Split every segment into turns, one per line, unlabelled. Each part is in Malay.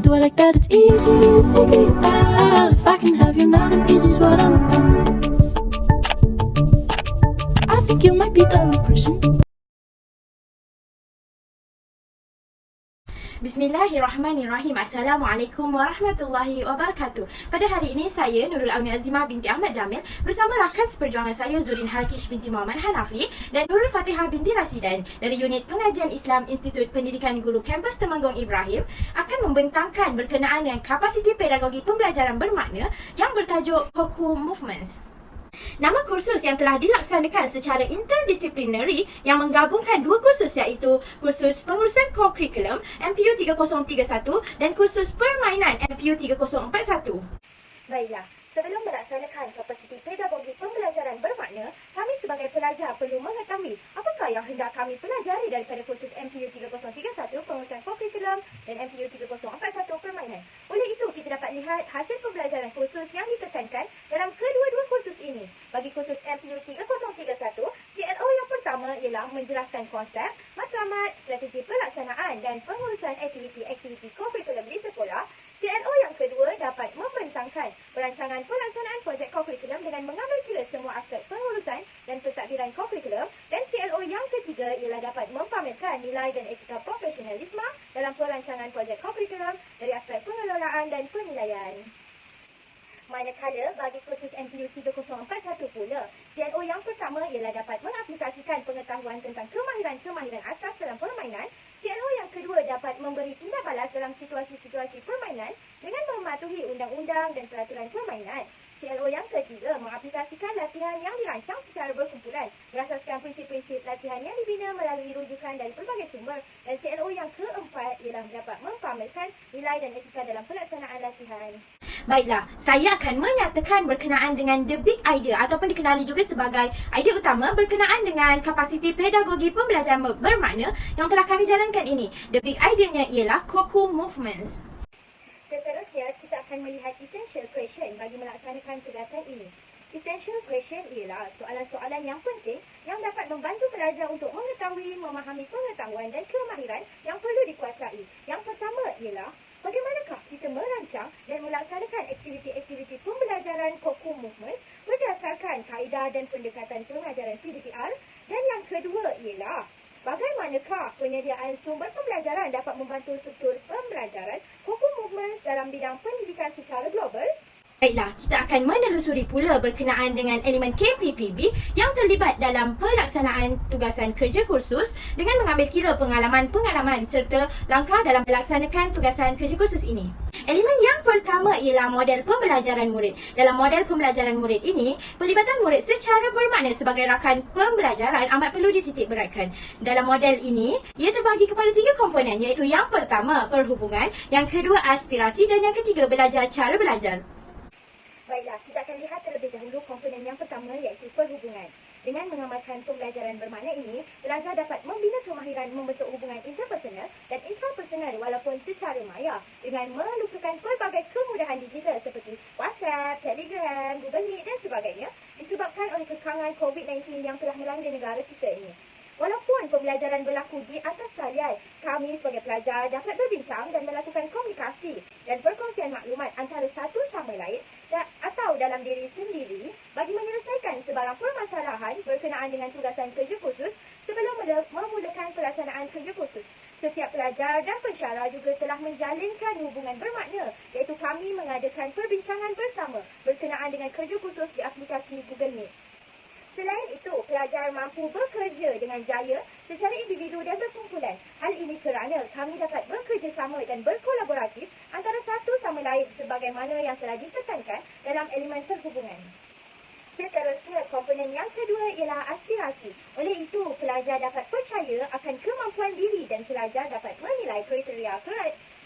do I like that? It's easy to figure it out. If I can have you now, then easy's what I'm about. I think you might be the right person.
Bismillahirrahmanirrahim. Assalamualaikum warahmatullahi wabarakatuh. Pada hari ini saya Nurul Auni Azimah binti Ahmad Jamil bersama rakan seperjuangan saya Zurin Halkish binti Muhammad Hanafi dan Nurul Fatihah binti Rasidan dari Unit Pengajian Islam Institut Pendidikan Guru Kampus Temanggung Ibrahim akan membentangkan berkenaan dengan kapasiti pedagogi pembelajaran bermakna yang bertajuk COCO Movements. Nama kursus yang telah dilaksanakan secara interdisciplinary yang menggabungkan dua kursus iaitu kursus pengurusan core curriculum MPU 3031 dan kursus permainan MPU 3041. Baiklah, sebelum melaksanakan kapasiti pedagogi pembelajaran bermakna, kami sebagai pelajar perlu mengetahui apakah yang hendak kami pelajari daripada kursus MPU 3031 pengurusan core curriculum dan MPU 3041 permainan. Oleh itu, kita dapat lihat hasil pembelajaran kursus yang ditekankan dalam kedua-dua kursus ini. Bagi kursus MPU 3031, CLO yang pertama ialah menjelaskan konsep, matlamat, strategi pelaksanaan dan pengurusan aktiviti-aktiviti core curriculum di sekolah. CLO yang kedua dapat membentangkan perancangan pelaksanaan projek core curriculum dengan mengambil kira semua aspek pengurusan dan pentadbiran core curriculum. Dan CLO yang ketiga ialah dapat mempamerkan nilai dan etika profesionalisme dalam perancangan projek core curriculum dari aspek pengelolaan dan penilaian. Manakala bagi kursus MPU 3041 pula, CLO yang pertama ialah dapat mengaplikasikan pengetahuan tentang kemahiran-kemahiran asas dalam permainan. CLO yang kedua dapat memberi tindak balas dalam situasi-situasi permainan dengan mematuhi undang-undang dan peraturan permainan. CLO yang ketiga mengaplikasikan latihan yang dirancang secara berkumpulan berasaskan prinsip-prinsip latihan yang dibina melalui rujukan dari pelbagai sumber. Dan CLO yang keempat ialah dapat mempamerkan nilai dan etika dalam pelaksanaan latihan. Baiklah, saya akan menyatakan berkenaan dengan the big idea ataupun dikenali juga sebagai idea utama berkenaan dengan kapasiti pedagogi pembelajaran bermakna yang telah kami jalankan ini. The big idea-nya ialah COCO Movements. Seterusnya, kita akan melihat essential question bagi melaksanakan kegiatan ini. Essential question ialah soalan-soalan yang penting yang dapat membantu pelajar untuk mengetahui, memahami pengetahuan dan kemahiran yang perlu dikuasai. Yang pertama ialah, bagaimanakah kita merancang dan melaksanakan aktiviti-aktiviti pembelajaran COCO Movement berdasarkan kaedah dan pendekatan pengajaran CDPR? Dan yang kedua ialah, bagaimanakah penyediaan sumber pembelajaran dapat membantu struktur pembelajaran COCO Movement dalam bidang pendidikan secara global? Baiklah, kita akan menelusuri pula berkenaan dengan elemen KPPB yang terlibat dalam pelaksanaan tugasan kerja kursus dengan mengambil kira pengalaman-pengalaman serta langkah dalam melaksanakan tugasan kerja kursus ini. Elemen yang pertama ialah model pembelajaran murid. Dalam model pembelajaran murid ini, pelibatan murid secara bermakna sebagai rakan pembelajaran amat perlu dititikberatkan. Dalam model ini, ia terbahagi kepada 3 komponen iaitu yang pertama, perhubungan, yang kedua, aspirasi dan yang ketiga, belajar cara belajar. Baiklah, kita akan lihat terlebih dahulu komponen yang pertama iaitu perhubungan. Dengan mengamalkan pembelajaran bermakna ini, pelajar dapat membina kemahiran membentuk hubungan interpersonal dan intrapersonal walaupun secara maya dengan melupakan pelbagai kemudahan digital seperti WhatsApp, Telegram, Google Meet dan sebagainya disebabkan oleh kekangan COVID-19 yang telah melanda negara kita ini. Walaupun pembelajaran berlaku di atas talian, kami sebagai pelajar dapat berbincang dan melakukan komunikasi dan perkongsian maklumat antara satu sama lain atau dalam diri sendiri bagi menyelesaikan sebarang permasalahan berkenaan dengan tugasan kerja khusus sebelum memulakan pelaksanaan kerja khusus. Setiap pelajar dan pensyarah juga telah menjalinkan hubungan bermakna iaitu kami mengadakan perbincangan bersama berkenaan dengan kerja khusus di aplikasi Google Meet. Selain itu, pelajar mampu bekerja dengan jaya secara individu dan berkumpulan. Hal ini kerana kami dapat bekerjasama dan berkolaboratif antara satu sama lain sebagaimana yang telah ditekankan dalam elemen perhubungan. Seterusnya, komponen yang kedua ialah aspirasi. Oleh itu, pelajar dapat percaya akan kemampuan diri dan pelajar dapat menilai kriteria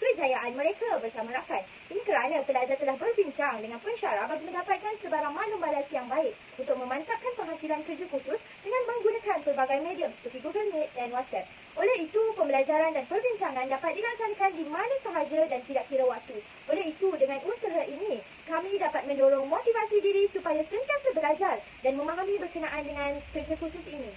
kejayaan mereka bersama rakan. Ini kerana pelajar telah berbincang dengan pensyarah bagi mendapatkan sebarang maklum balas yang baik untuk memantapkan penghasilan kerja khusus dengan menggunakan pelbagai medium seperti Google Meet dan WhatsApp. Oleh itu, pembelajaran dan perbincangan dapat dilaksanakan di mana sahaja dan tidak kira waktu. Oleh itu, dengan usaha ini, kami dapat mendorong motivasi diri supaya sentiasa belajar dan memahami berkenaan dengan kerja khusus ini.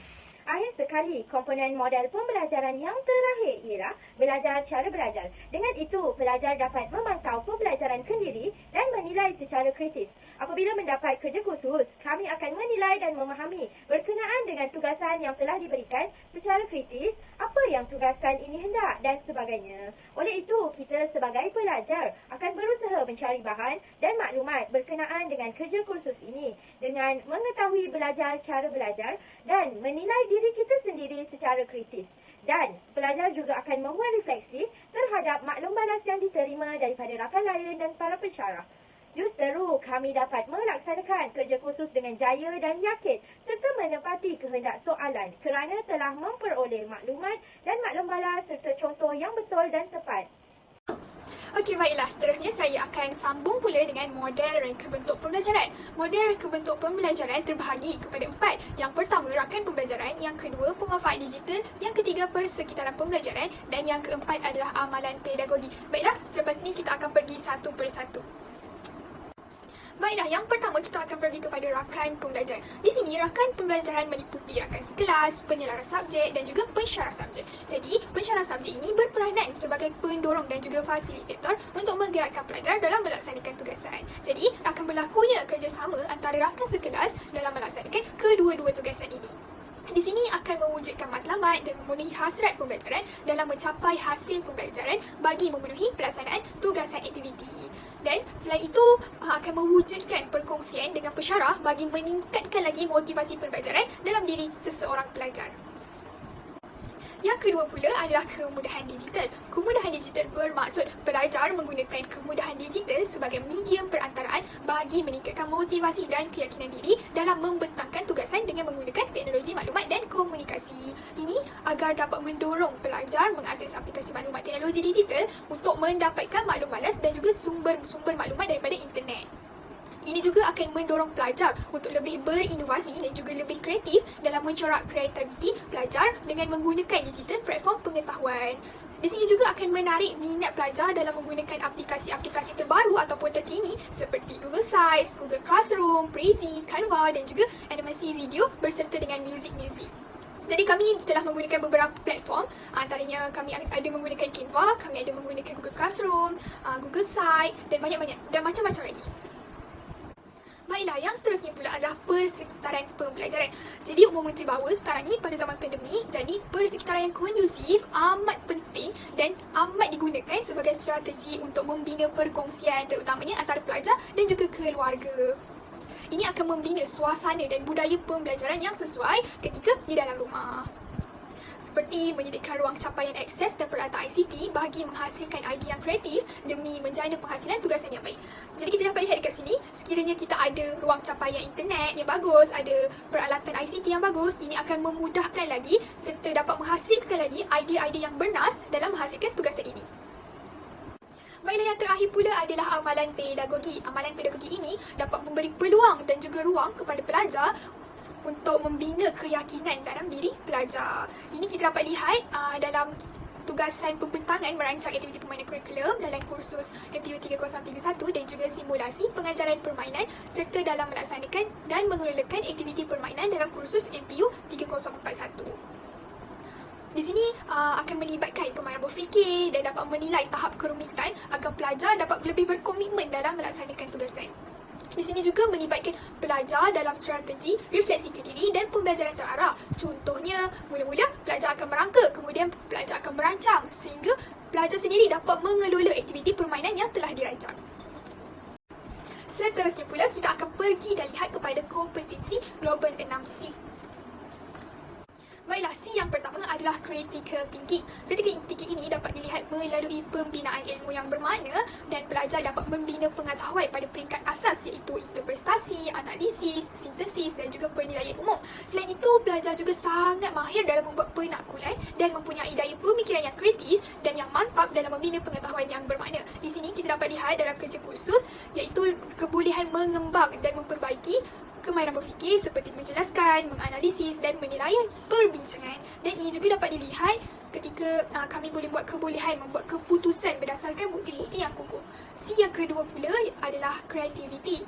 Akhir sekali, komponen model pembelajaran yang terakhir ialah belajar cara belajar. Dengan itu, pelajar dapat memantau pembelajaran sendiri dan menilai secara kritis. Apabila mendapat kerja khusus, kami akan menilai dan memahami berkenaan dengan tugasan yang telah diberikan secara kritis, apa yang tugasan ini hendak dan sebagainya. Oleh itu, kita sebagai pelajar akan berusaha mencari bahan dan maklumat berkenaan dengan kerja khusus ini dengan mengetahui belajar cara belajar dan menilai diri kita sendiri secara kritis. Dan pelajar juga akan membuat refleksi terhadap maklum balas yang diterima daripada rakan lain dan para pensyarah. Justeru kami dapat melaksanakan kerja khusus dengan jaya dan yakin serta menepati kehendak soalan kerana telah memperoleh maklumat dan maklum balas serta contoh yang betul dan tepat.
Okey, baiklah. Seterusnya saya akan sambung pula dengan model reka bentuk pembelajaran. Model reka bentuk pembelajaran terbahagi kepada 4. Yang pertama, rakan pembelajaran. Yang kedua, pemanfaat digital. Yang ketiga, persekitaran pembelajaran. Dan yang keempat adalah amalan pedagogi. Baiklah, selepas ini kita akan pergi satu persatu. Baiklah, yang pertama kita akan pergi kepada rakan pembelajaran. Di sini, rakan pembelajaran meliputi rakan sekelas, penyelaras subjek dan juga pensyarah subjek. Jadi, pensyarah subjek ini berperanan sebagai pendorong dan juga fasilitator untuk menggerakkan pelajar dalam melaksanakan tugasan. Jadi, akan berlakunya kerjasama antara rakan sekelas dalam melaksanakan kedua-dua tugasan ini. Di sini akan mewujudkan matlamat dan memenuhi hasrat pembelajaran dalam mencapai hasil pembelajaran bagi memenuhi pelaksanaan tugasan aktiviti. Dan selain itu akan mewujudkan perkongsian dengan pensyarah bagi meningkatkan lagi motivasi pembelajaran dalam diri seseorang pelajar. Yang kedua pula adalah kemudahan digital. Kemudahan digital bermaksud pelajar menggunakan kemudahan digital sebagai medium perantaraan bagi meningkatkan motivasi dan keyakinan diri dalam membentangkan tugasan dengan menggunakan teknologi maklumat dan komunikasi. Ini agar dapat mendorong pelajar mengakses aplikasi maklumat teknologi digital untuk mendapatkan maklum balas dan juga sumber-sumber maklumat daripada internet. Ini juga akan mendorong pelajar untuk lebih berinovasi dan juga lebih kreatif dalam mencorak kreativiti pelajar dengan menggunakan digital platform pengetahuan. Di sini juga akan menarik minat pelajar dalam menggunakan aplikasi-aplikasi terbaru ataupun terkini seperti Google Sites, Google Classroom, Prezi, Canva dan juga animasi video berserta dengan muzik-muzik. Jadi kami telah menggunakan beberapa platform, antaranya kami ada menggunakan Canva, kami ada menggunakan Google Classroom, Google Sites dan banyak-banyak dan macam-macam lagi. Baiklah, yang seterusnya pula adalah persekitaran pembelajaran. Jadi umum mengetahui bahawa sekarang ni pada zaman pandemik, jadi persekitaran yang kondusif amat penting dan amat digunakan sebagai strategi untuk membina perkongsian terutamanya antara pelajar dan juga keluarga. Ini akan membina suasana dan budaya pembelajaran yang sesuai ketika di dalam rumah. Seperti menyediakan ruang capaian akses dan peralatan ICT bagi menghasilkan idea yang kreatif demi menjana penghasilan tugasan yang baik. Jadi kita dapat lihat dekat sini, sekiranya kita ada ruang capaian internet yang bagus, ada peralatan ICT yang bagus, ini akan memudahkan lagi serta dapat menghasilkan lagi idea-idea yang bernas dalam menghasilkan tugasan ini. Baiklah, yang terakhir pula adalah amalan pedagogi. Amalan pedagogi ini dapat memberi peluang dan juga ruang kepada pelajar untuk membina keyakinan dalam diri pelajar. Ini kita dapat lihat dalam tugasan pembentangan merancang aktiviti permainan kurikulum dalam kursus MPU 3031 dan juga simulasi pengajaran permainan serta dalam melaksanakan dan mengelolakan aktiviti permainan dalam kursus MPU 3041. Di sini akan melibatkan kemahiran berfikir dan dapat menilai tahap kerumitan agar pelajar dapat lebih berkomitmen dalam melaksanakan tugasan. Di sini juga melibatkan pelajar dalam strategi refleksi diri dan pembelajaran terarah. Contohnya, mula-mula pelajar akan merangka, kemudian pelajar akan merancang sehingga pelajar sendiri dapat mengelola aktiviti permainan yang telah dirancang. Seterusnya pula kita akan pergi dan lihat kepada kompetensi global 6C. Baiklah, C yang pertama adalah critical thinking. Critical thinking ini dapat dilihat melalui pembinaan ilmu yang bermakna dan pelajar dapat membina pengetahuan pada peringkat asas iaitu interpretasi, analisis, sintesis dan juga penilaian umum. Selain itu, pelajar juga sangat mahir dalam membuat penaklukan dan mempunyai daya pemikiran yang kritis dan yang mantap dalam membina pengetahuan yang bermakna. Di sini kita dapat lihat dalam kerja khusus iaitu kebolehan mengembang dan memperbaiki kemahiran berfikir seperti menjelaskan, menganalisis dan menilai perbincangan. Dan ini juga dapat dilihat ketika kami boleh buat kebolehan membuat keputusan berdasarkan bukti-bukti yang kukuh. C yang kedua pula adalah creativity.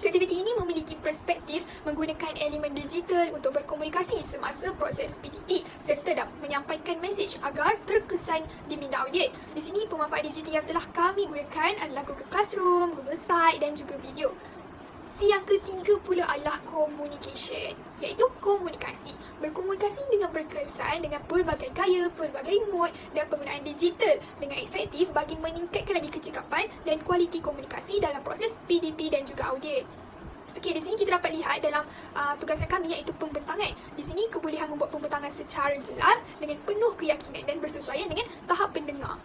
Aktiviti ini memiliki perspektif menggunakan elemen digital untuk berkomunikasi semasa proses PDP serta dapat menyampaikan mesej agar terkesan di minda audien. Di sini pemanfaat digital yang telah kami gunakan adalah Google Classroom, Google Site dan juga video. C yang ketiga pula adalah communication, iaitu komunikasi. Berkomunikasi dengan berkesan dengan pelbagai gaya, pelbagai mod dan penggunaan digital dengan efektif bagi meningkatkan lagi kecekapan dan kualiti komunikasi dalam proses PDP dan juga audit. Okey, di sini kita dapat lihat dalam tugasan kami iaitu pembentangan. Di sini kebolehan membuat pembentangan secara jelas dengan penuh keyakinan dan bersesuaian dengan tahap pendengar.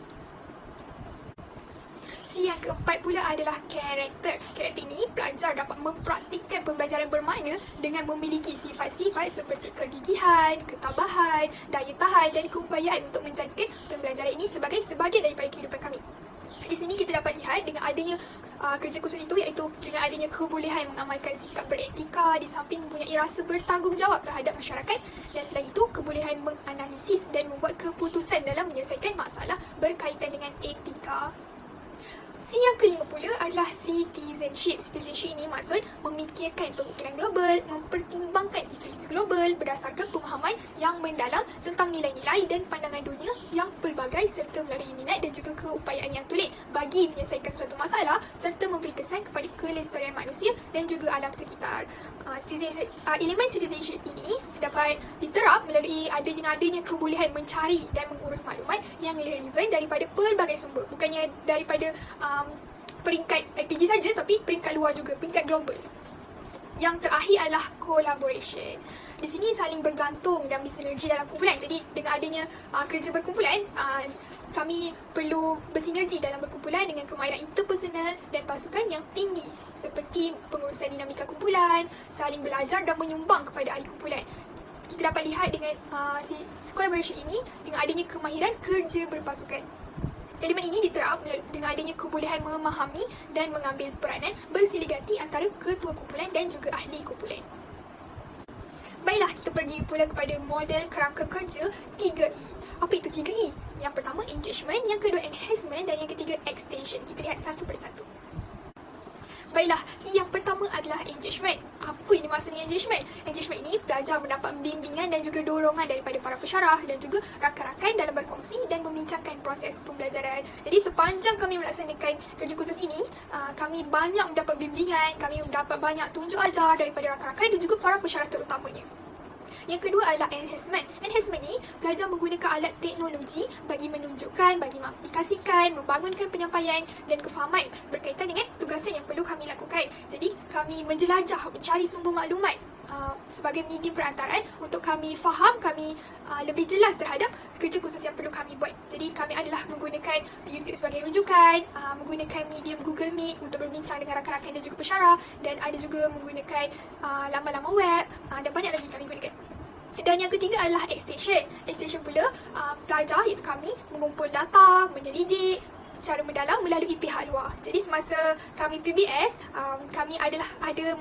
C yang keempat pula adalah karakter. Karakter ini pelajar dapat mempraktikkan pembelajaran bermakna dengan memiliki sifat-sifat seperti kegigihan, ketabahan, daya tahan dan keupayaan untuk menjadikan pembelajaran ini sebagai sebahagian daripada kehidupan kami. Di sini kita dapat lihat dengan adanya kerja khusus itu iaitu dengan adanya kebolehan mengamalkan sikap beretika di samping mempunyai rasa bertanggungjawab terhadap masyarakat dan selain itu kebolehan menganalisis dan membuat keputusan dalam menyelesaikan masalah berkaitan dengan etika. C yang kelima pula adalah citizenship. Citizenship ini maksud memikirkan pemikiran global, mempertimbangkan isu-isu global berdasarkan pemahaman yang mendalam tentang nilai-nilai dan pandangan dunia yang pelbagai serta melalui minat dan juga keupayaan yang tulen bagi menyelesaikan suatu masalah serta memberi kesan kepada kelestarian manusia dan juga alam sekitar. Elemen citizenship ini dapat diterap melalui adanya kebolehan mencari dan mengurus maklumat yang relevan daripada pelbagai sumber, bukannya daripada peringkat IPG saja tapi peringkat luar juga, peringkat global. Yang terakhir adalah collaboration. Di sini saling bergantung dan bersinergi dalam kumpulan. Jadi dengan adanya kerja berkumpulan, kami perlu bersinergi dalam berkumpulan dengan kemahiran interpersonal dan pasukan yang tinggi seperti pengurusan dinamika kumpulan, saling belajar dan menyumbang kepada ahli kumpulan. Kita dapat lihat dengan collaboration ini dengan adanya kemahiran kerja berpasukan. Elemen ini diterap dengan adanya kebolehan memahami dan mengambil peranan bersilih ganti antara ketua kumpulan dan juga ahli kumpulan. Baiklah, kita pergi pula kepada model kerangka kerja 3E. Apa itu 3E? Yang pertama engagement, yang kedua enhancement dan yang ketiga extension. Kita lihat satu persatu. Baiklah, yang pertama adalah engagement. Apa ini maksudnya engagement? Engagement ini pelajar mendapat bimbingan dan juga dorongan daripada para pesyarah dan juga rakan-rakan dalam berkongsi dan membincangkan proses pembelajaran. Jadi sepanjang kami melaksanakan kerja khusus ini, kami banyak mendapat bimbingan, kami mendapat banyak tunjuk ajar daripada rakan-rakan dan juga para pesyarah terutamanya. Yang kedua adalah enhancement. Enhancement ni pelajar menggunakan alat teknologi bagi menunjukkan, bagi mengaplikasikan, membangunkan penyampaian dan kefahaman berkaitan dengan tugasan yang perlu kami lakukan. Jadi kami menjelajah, mencari sumber maklumat sebagai medium perantaraan untuk kami faham, kami lebih jelas terhadap kerja khusus yang perlu kami buat. Jadi kami adalah menggunakan YouTube sebagai rujukan, menggunakan medium Google Meet untuk berbincang dengan rakan-rakan dan juga pesyarah, dan ada juga menggunakan laman-laman web dan banyak lagi kami gunakan. Dan yang ketiga adalah extension. Extension pula pelajar iaitu kami mengumpul data, menyelidik secara mendalam melalui pihak luar. Jadi semasa kami PBS, kami ada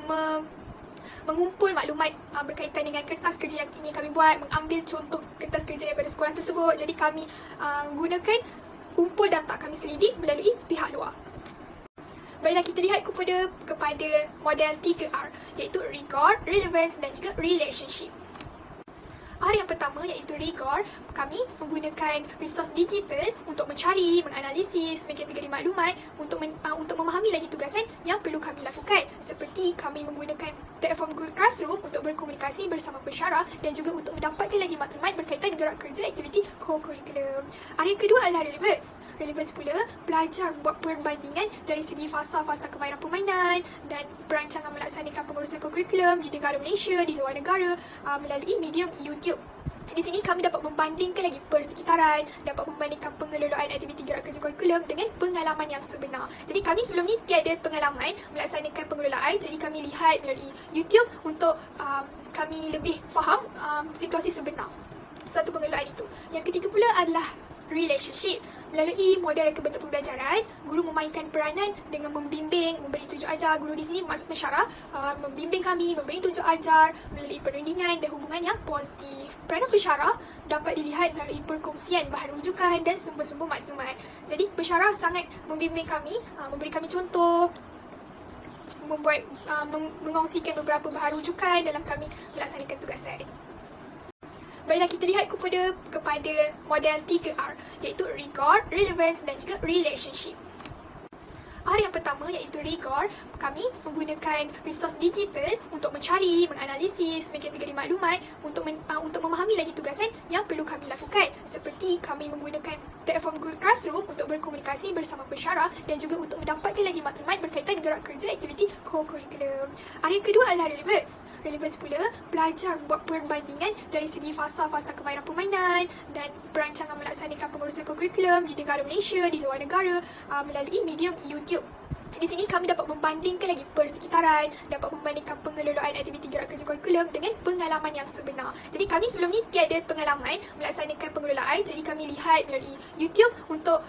mengumpul maklumat berkaitan dengan kertas kerja yang ingin kami buat, mengambil contoh kertas kerja daripada sekolah tersebut. Jadi kami gunakan kumpul data, kami selidik melalui pihak luar. Baiklah, kita lihat kepada model 3R iaitu regard, relevance dan juga relationship. R yang pertama iaitu rigor, kami menggunakan resource digital untuk mencari, menganalisis, mengkategori maklumat untuk memahami lagi tugasan yang perlu kami lakukan. Seperti kami menggunakan platform Google Classroom untuk berkomunikasi bersama pesyarah dan juga untuk mendapatkan lagi maklumat berkaitan gerak kerja aktiviti co-curriculum. R yang kedua adalah relevance. Relevance pula pelajar membuat perbandingan dari segi fasa-fasa kemahiran permainan dan perancangan melaksanakan pengurusan co-curriculum di negara Malaysia, di luar negara melalui medium YouTube. Di sini kami dapat membandingkan lagi persekitaran, dapat membandingkan pengelolaan aktiviti gerak kerja kurikulum dengan pengalaman yang sebenar. Jadi kami sebelum ni tiada pengalaman melaksanakan pengelolaan, jadi kami lihat melalui YouTube untuk kami lebih faham situasi sebenar satu pengelolaan itu. Yang ketiga pula adalah relationship. Melalui model reka bentuk pembelajaran, guru memainkan peranan dengan membimbing, memberi tunjuk ajar. Guru di sini maksud pesyarah membimbing kami, memberi tunjuk ajar melalui perundingan dan hubungan yang positif. Peranan pesyarah dapat dilihat melalui perkongsian bahan rujukan dan sumber-sumber maklumat. Jadi pesyarah sangat membimbing kami, memberi kami contoh, mengongsikan beberapa bahan rujukan dalam kami melaksanakan tugasan. Baiklah, kita lihat kepada model 3R, iaitu Rigor, Relevance dan juga Relationship. R yang pertama iaitu Rigor, kami menggunakan resource digital untuk mencari, menganalisis, mengkategori maklumat untuk memahami lagi tugasan yang perlu kami lakukan. Seperti kami menggunakan platform Google Classroom untuk berkomunikasi bersama pensyarah dan juga untuk mendapatkan lagi maklumat berkaitan gerak kerja aktiviti co-curriculum. R yang kedua adalah Relevance. Relevance pula belajar membuat perbandingan dari segi fasa-fasa kemahiran permainan dan perancangan melaksanakan pengurusan co-curriculum di negara Malaysia, di luar negara melalui medium YouTube. Di sini kami dapat membandingkan lagi persekitaran, dapat membandingkan pengelolaan aktiviti gerak kerja kurikulum dengan pengalaman yang sebenar. Jadi kami sebelum ni tiada pengalaman melaksanakan pengelolaan, jadi kami lihat melalui YouTube untuk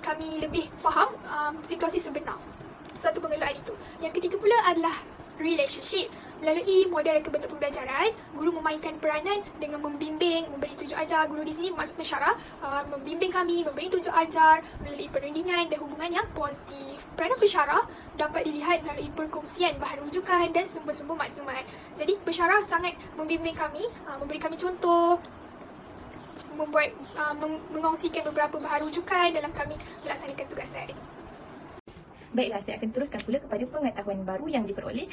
kami lebih faham situasi sebenar suatu pengelolaan itu. Yang ketiga pula adalah Relationship. Melalui model reka bentuk pembelajaran, guru memainkan peranan dengan membimbing, memberi tunjuk ajar. Guru di sini maksud pensyarah membimbing kami, memberi tunjuk ajar melalui perundingan dan hubungan yang positif. Peranan pensyarah dapat dilihat melalui perkongsian bahan rujukan dan sumber-sumber maklumat. Jadi pensyarah sangat membimbing kami, memberi kami contoh, mengongsikan beberapa bahan rujukan dalam kami melaksanakan tugasan.
Baiklah, saya akan teruskan pula kepada pengetahuan baru yang diperoleh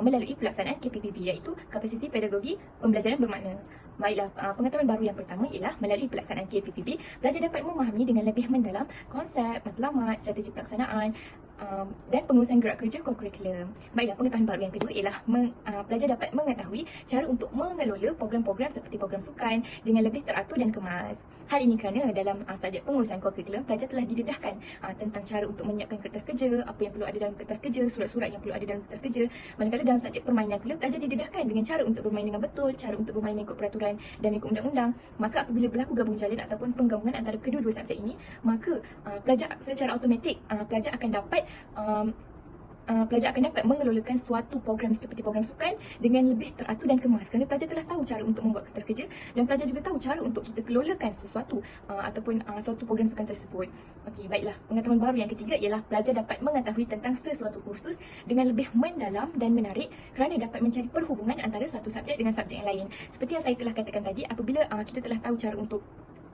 melalui pelaksanaan KPPB, iaitu Kapasiti Pedagogi Pembelajaran Bermakna. Baiklah, pengetahuan baru yang pertama ialah melalui pelaksanaan KPPB, pelajar dapat memahami dengan lebih mendalam konsep, matlamat, strategi pelaksanaan dan pengurusan gerak kerja co-curriculum. Baiklah, pengetahuan baru yang kedua ialah pelajar dapat mengetahui cara untuk mengelola program-program seperti program sukan dengan lebih teratur dan kemas. Hal ini kerana dalam subjek pengurusan co-curriculum, pelajar telah didedahkan tentang cara untuk menyiapkan kertas kerja, apa yang perlu ada dalam kertas kerja, surat-surat yang perlu ada dalam kertas kerja. Manakala dalam subjek permainan pula, pelajar didedahkan dengan cara untuk bermain dengan betul, cara untuk bermain mengikut peraturan dan mengikut undang-undang. Maka apabila berlaku gabung jalin ataupun penggabungan antara kedua-dua subjek ini, maka pelajar secara automatik pelajar akan dapat mengelolakan suatu program seperti program sukan dengan lebih teratur dan kemas, kerana pelajar telah tahu cara untuk membuat kertas kerja dan pelajar juga tahu cara untuk kita kelolakan sesuatu ataupun suatu program sukan tersebut. Okey, baiklah, pengetahuan baru yang ketiga ialah pelajar dapat mengetahui tentang sesuatu kursus dengan lebih mendalam dan menarik kerana dapat mencari perhubungan antara satu subjek dengan subjek yang lain. Seperti yang saya telah katakan tadi, apabila kita telah tahu cara untuk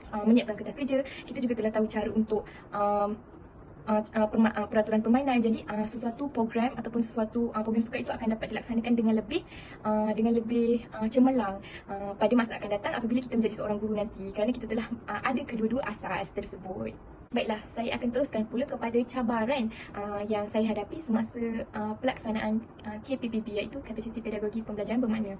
menyiapkan kertas kerja, kita juga telah tahu cara untuk peraturan permainan. Jadi sesuatu program ataupun sesuatu program sukan itu akan dapat dilaksanakan dengan lebih cemerlang pada masa akan datang apabila kita menjadi seorang guru nanti, kerana kita telah ada kedua-dua asas tersebut. Baiklah, saya akan teruskan pula kepada cabaran yang saya hadapi semasa pelaksanaan KPPB, iaitu Kapasiti Pedagogi Pembelajaran Bermakna.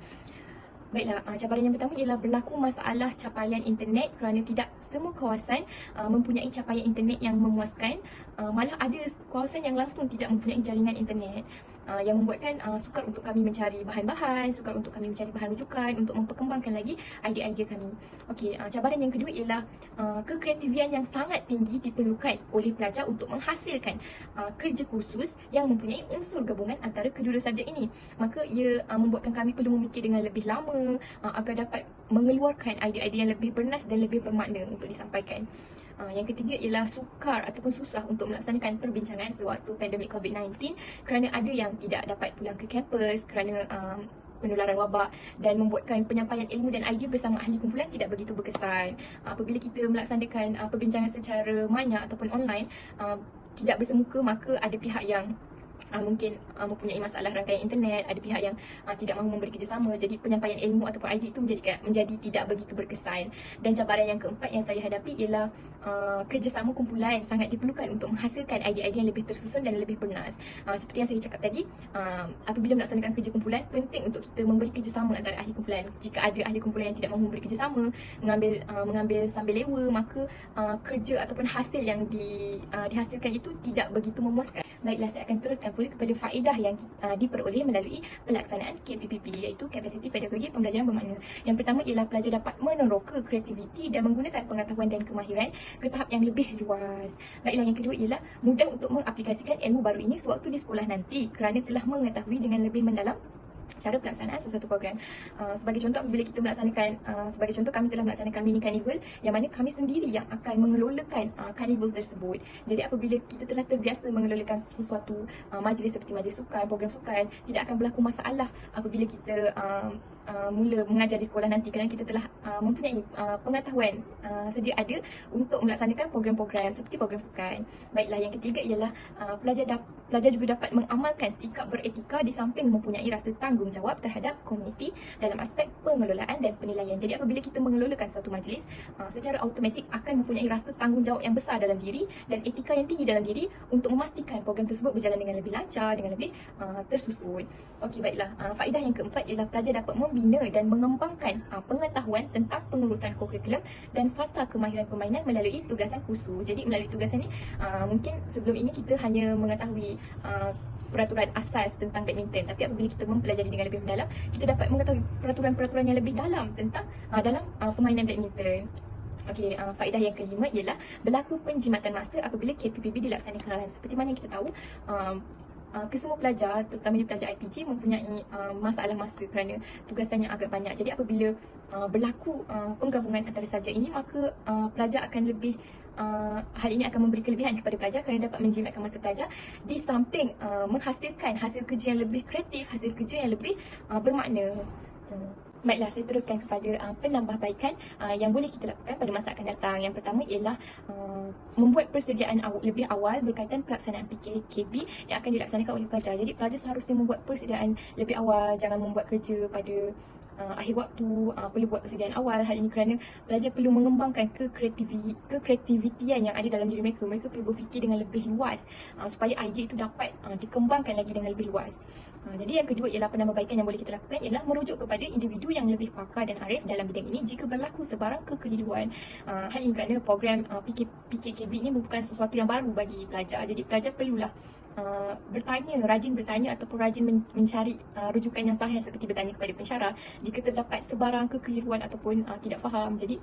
Baiklah, cabaran yang pertama ialah berlaku masalah capaian internet kerana tidak semua kawasan mempunyai capaian internet yang memuaskan. Malah ada kawasan yang langsung tidak mempunyai jaringan internet yang membuatkan sukar untuk kami mencari bahan-bahan, sukar untuk kami mencari bahan rujukan untuk memperkembangkan lagi idea-idea kami. Okey, cabaran yang kedua ialah kekreativian yang sangat tinggi diperlukan oleh pelajar untuk menghasilkan kerja kursus yang mempunyai unsur gabungan antara kedua subjek ini. Maka ia membuatkan kami perlu memikir dengan lebih lama agar dapat mengeluarkan idea-idea yang lebih bernas dan lebih bermakna untuk disampaikan. Yang ketiga ialah sukar ataupun susah untuk melaksanakan perbincangan sewaktu pandemik COVID-19 kerana ada yang tidak dapat pulang ke kampus kerana penularan wabak dan membuatkan penyampaian ilmu dan idea bersama ahli kumpulan tidak begitu berkesan. Apabila kita melaksanakan perbincangan secara maya ataupun online tidak bersemuka, maka ada pihak yang mungkin mempunyai masalah rangkaian internet, ada pihak yang tidak mahu memberi kerjasama. Jadi penyampaian ilmu ataupun idea itu menjadi tidak begitu berkesan. Dan cabaran yang keempat yang saya hadapi ialah kerjasama kumpulan sangat diperlukan untuk menghasilkan idea-idea yang lebih tersusun dan lebih bernas. Seperti yang saya cakap tadi, apabila melaksanakan kerja kumpulan, penting untuk kita memberi kerjasama antara ahli kumpulan. Jika ada ahli kumpulan yang tidak mahu memberi kerjasama, mengambil sambil lewa, maka kerja ataupun hasil yang dihasilkan itu tidak begitu memuaskan. Baiklah, saya akan teruskan pula kepada faedah yang diperoleh melalui pelaksanaan KPPB, iaitu Kapasiti Pedagogi Pembelajaran Bermakna. Yang pertama ialah pelajar dapat meneroka kreativiti dan menggunakan pengetahuan dan kemahiran ke tahap yang lebih luas. Baiklah, yang kedua ialah mudah untuk mengaplikasikan ilmu baru ini sewaktu di sekolah nanti kerana telah mengetahui dengan lebih mendalam cara pelaksanaan sesuatu program. Sebagai contoh, apabila kita melaksanakan, sebagai contoh kami telah melaksanakan mini carnival yang mana kami sendiri yang akan mengelolakan carnival tersebut. Jadi apabila kita telah terbiasa mengelolakan sesuatu majlis seperti majlis sukan, program sukan, tidak akan berlaku masalah apabila kita mula mengajar di sekolah nanti, kerana kita telah mempunyai pengetahuan sedia ada untuk melaksanakan program-program seperti program sukan. Baiklah, yang ketiga ialah pelajar juga dapat mengamalkan sikap beretika di samping mempunyai rasa tanggungjawab terhadap komuniti dalam aspek pengelolaan dan penilaian. Jadi apabila kita mengelolakan suatu majlis, secara automatik akan mempunyai rasa tanggungjawab yang besar dalam diri dan etika yang tinggi dalam diri untuk memastikan program tersebut berjalan dengan lebih lancar, dengan lebih tersusun. Okey, baiklah. Faedah yang keempat ialah pelajar dapat membina dan mengembangkan pengetahuan tentang pengurusan kurikulum dan fasa kemahiran permainan melalui tugasan khusus. Jadi melalui tugasan ni, mungkin sebelum ini kita hanya mengetahui peraturan asas tentang badminton, tapi apabila kita mempelajari dengan lebih mendalam, kita dapat mengetahui peraturan-peraturan yang lebih dalam tentang dalam permainan badminton. Okey, faedah yang kelima ialah berlaku penjimatan masa apabila KPPB dilaksanakan. Seperti mana yang kita tahu, kesemua pelajar, terutamanya pelajar IPG, mempunyai masalah masa kerana tugasannya agak banyak. Jadi apabila berlaku penggabungan antara subjek ini, maka pelajar akan lebih hal ini akan memberi kelebihan kepada pelajar kerana dapat menjimatkan masa pelajar di samping menghasilkan hasil kerja yang lebih kreatif, hasil kerja yang lebih bermakna. Baiklah, saya teruskan kepada penambahbaikan yang boleh kita lakukan pada masa akan datang. Yang pertama ialah membuat persediaan lebih awal berkaitan pelaksanaan PKKB yang akan dilaksanakan oleh pelajar. Jadi pelajar seharusnya membuat persediaan lebih awal, jangan membuat kerja pada akhir waktu. Perlu buat persediaan awal. Hal ini kerana pelajar perlu mengembangkan kekreativitian yang ada dalam diri mereka. Mereka perlu berfikir dengan lebih luas supaya idea itu dapat dikembangkan lagi dengan lebih luas. Jadi yang kedua ialah penambahbaikan yang boleh kita lakukan ialah merujuk kepada individu yang lebih pakar dan arif dalam bidang ini jika berlaku sebarang kekeliruan. Hal ini kerana program PKKB ini merupakan sesuatu yang baru bagi pelajar. Jadi pelajar perlulah rajin bertanya ataupun rajin mencari rujukan yang sahih, seperti bertanya kepada pensyarah jika terdapat sebarang kekeliruan ataupun tidak faham. Jadi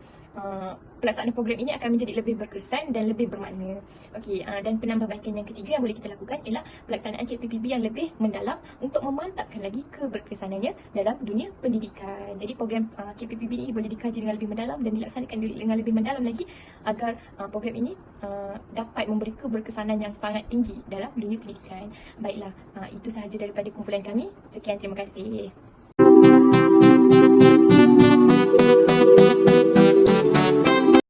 pelaksanaan program ini akan menjadi lebih berkesan dan lebih bermakna. Okey, dan penambahbaikan yang ketiga yang boleh kita lakukan ialah pelaksanaan KPPB yang lebih mendalam untuk memantapkan lagi keberkesanannya dalam dunia pendidikan. Jadi program KPPB ini boleh dikaji dengan lebih mendalam dan dilaksanakan dengan lebih mendalam lagi agar program ini dapat memberi keberkesanan yang sangat tinggi dalam dunia pendidikan. Baiklah, itu sahaja daripada kumpulan kami. Sekian, terima kasih.